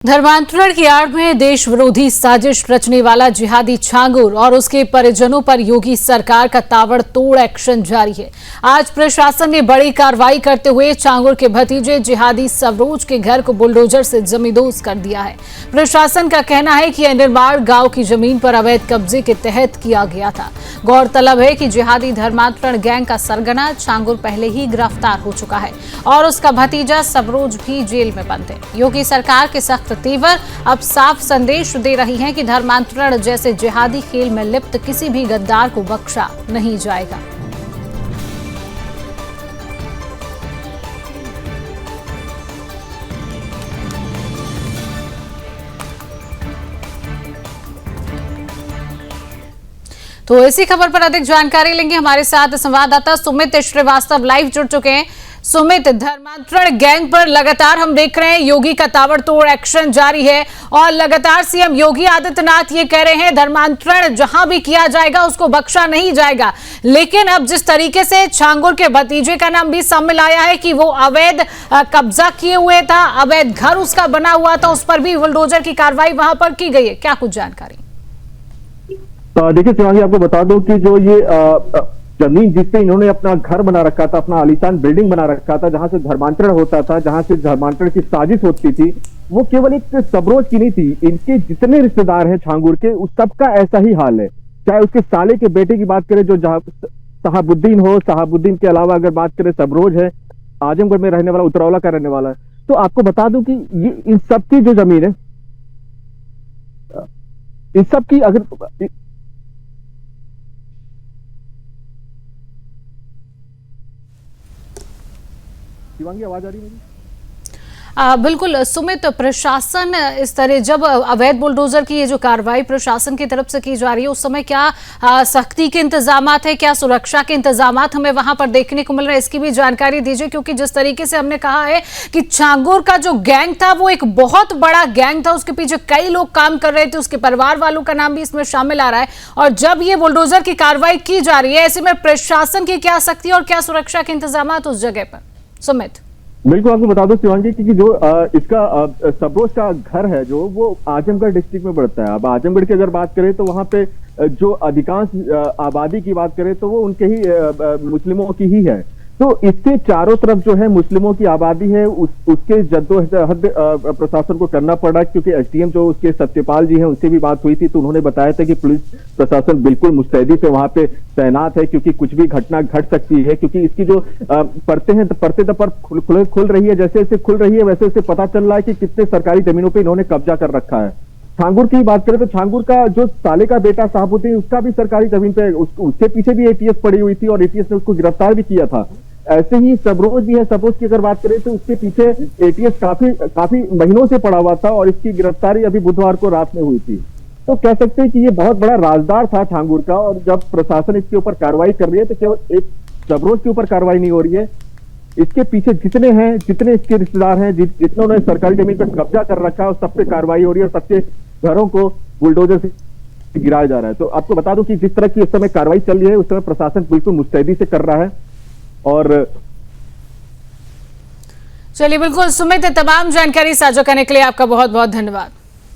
धर्मांतरण की आड़ में देश विरोधी साजिश रचने वाला जिहादी छांगुर और उसके परिजनों पर योगी सरकार का ताबड़तोड़ एक्शन जारी है। आज प्रशासन ने बड़ी कार्रवाई करते हुए छांगुर के भतीजे जिहादी सवरोज के घर को बुलडोजर से जमींदोज कर दिया है। प्रशासन का कहना है कि यह निर्माण गांव की जमीन पर अवैध कब्जे के तहत किया गया था। गौरतलब है कि जिहादी धर्मांतरण गैंग का सरगना छांगुर पहले ही गिरफ्तार हो चुका है और उसका भतीजा सवरोज भी जेल में बंद है। योगी सरकार के सख्त तेवर अब साफ संदेश दे रही हैं कि धर्मांतरण जैसे जिहादी खेल में लिप्त किसी भी गद्दार को बख्शा नहीं जाएगा। तो इसी खबर पर अधिक जानकारी लेंगे। हमारे साथ संवाददाता सुमित श्रीवास्तव लाइव जुड़ चुके हैं। सुमित, धर्मांतरण गैंग पर लगातार हम देख रहे हैं योगी का ताबड़तोड़ एक्शन जारी है और लगातार सीएम योगी आदित्यनाथ ये कह रहे हैं धर्मांतरण जहां भी किया जाएगा उसको बख्शा नहीं जाएगा। लेकिन अब जिस तरीके से छांगुर के भतीजे का नाम भी सामने आया है कि वो अवैध कब्जा किए हुए था, अवैध घर उसका बना हुआ था, उस पर भी बुलडोजर की कार्रवाई वहां पर की गई है, क्या कुछ जानकारी? देखिए शिवांगी, आपको बता दो कि जो ये जमीन जिस पे इन्होंने अपना घर बना रखा था, अपना आलीशान बिल्डिंग बना रखा था, जहां से धर्मांतरण होता था, जहां से धर्मांतरण की साजिश होती थी, वो केवल एक सवरोज की नहीं थी। इनके जितने रिश्तेदार हैं छांगुर के, उस सबका ऐसा ही हाल है। चाहे उसके साले के बेटे की बात करें जो शहाबुद्दीन हो, शहाबुद्दीन के अलावा अगर बात करें सवरोज है, आजमगढ़ में रहने वाला, उतरौला का रहने वाला है। तो आपको बता दूं कि ये इन सबकी जो जमीन है, इन सबकी अगर शिवांगी आवाज आ रही है? बिल्कुल सुमित, प्रशासन इस तरह जब अवैध बुलडोजर की ये जो कार्रवाई प्रशासन की तरफ से की जा रही है उस समय क्या सख्ती के इंतजामात है, क्या सुरक्षा के इंतजामात हमें वहां पर देखने को मिल रहे हैं, इसकी भी जानकारी दीजिए। क्योंकि जिस तरीके से हमने कहा है कि छांगुर का जो गैंग था वो एक बहुत बड़ा गैंग था, उसके पीछे कई लोग काम कर रहे थे, उसके परिवार वालों का नाम भी इसमें शामिल आ रहा है। और जब ये बुलडोजर की कार्रवाई की जा रही है, ऐसे में प्रशासन की क्या सख्ती और क्या सुरक्षा के इंतजामात उस जगह पर? सुमित, बिल्कुल आपको बता दो शिवांगी कि जो इसका सवरोज का घर है जो वो आजमगढ़ डिस्ट्रिक्ट में पड़ता है। अब आजमगढ़ की अगर बात करें तो वहां पे जो अधिकांश आबादी की बात करें तो वो उनके ही मुस्लिमों की ही है। तो इसके चारों तरफ जो है मुस्लिमों की आबादी है, उसके जद्दोजहद प्रशासन को करना पड़ा। क्योंकि एसडीएम जो उसके सत्यपाल जी हैं उनसे भी बात हुई थी तो उन्होंने बताया था कि पुलिस प्रशासन बिल्कुल मुस्तैदी से वहां पे तैनात है, क्योंकि कुछ भी घटना घट सकती है। क्योंकि इसकी जो परते पर खुल रही है, जैसे जैसे खुल रही है वैसे वैसे पता चल रहा है कि कितने सरकारी जमीनों पर इन्होंने कब्जा कर रखा है। छांगुर की बात करें तो छांगुर का जो साले का बेटा शहाबुद्दीन, उसका भी सरकारी जमीन पे उसके पीछे भी एटीएस पड़ी हुई थी और एटीएस ने उसको गिरफ्तार भी किया था। ऐसे ही सवरोज भी है, सवरोज की अगर बात करें तो उसके पीछे एटीएस काफी महीनों से पड़ा हुआ था और इसकी गिरफ्तारी अभी बुधवार को रात में हुई थी। तो कह सकते हैं कि ये बहुत बड़ा राजदार था छांगुर का। और जब प्रशासन इसके ऊपर कार्रवाई कर रही है तो केवल एक सवरोज के ऊपर कार्रवाई नहीं हो रही है, इसके पीछे जितने हैं, जितने इसके रिश्तेदार हैं, जितने उन्होंने सरकारी जमीन पर कब्जा कर रखा है, उस सब पे कार्रवाई हो रही है और सबके घरों को बुलडोजर से गिराया जा रहा है। तो आपको बता दूं कि जिस तरह की इस समय कार्रवाई चल रही है उस समय प्रशासन बिल्कुल मुस्तैदी से कर रहा है। और चलिए, बिल्कुल सुमित, तमाम जानकारी साझा करने के लिए आपका बहुत बहुत धन्यवाद।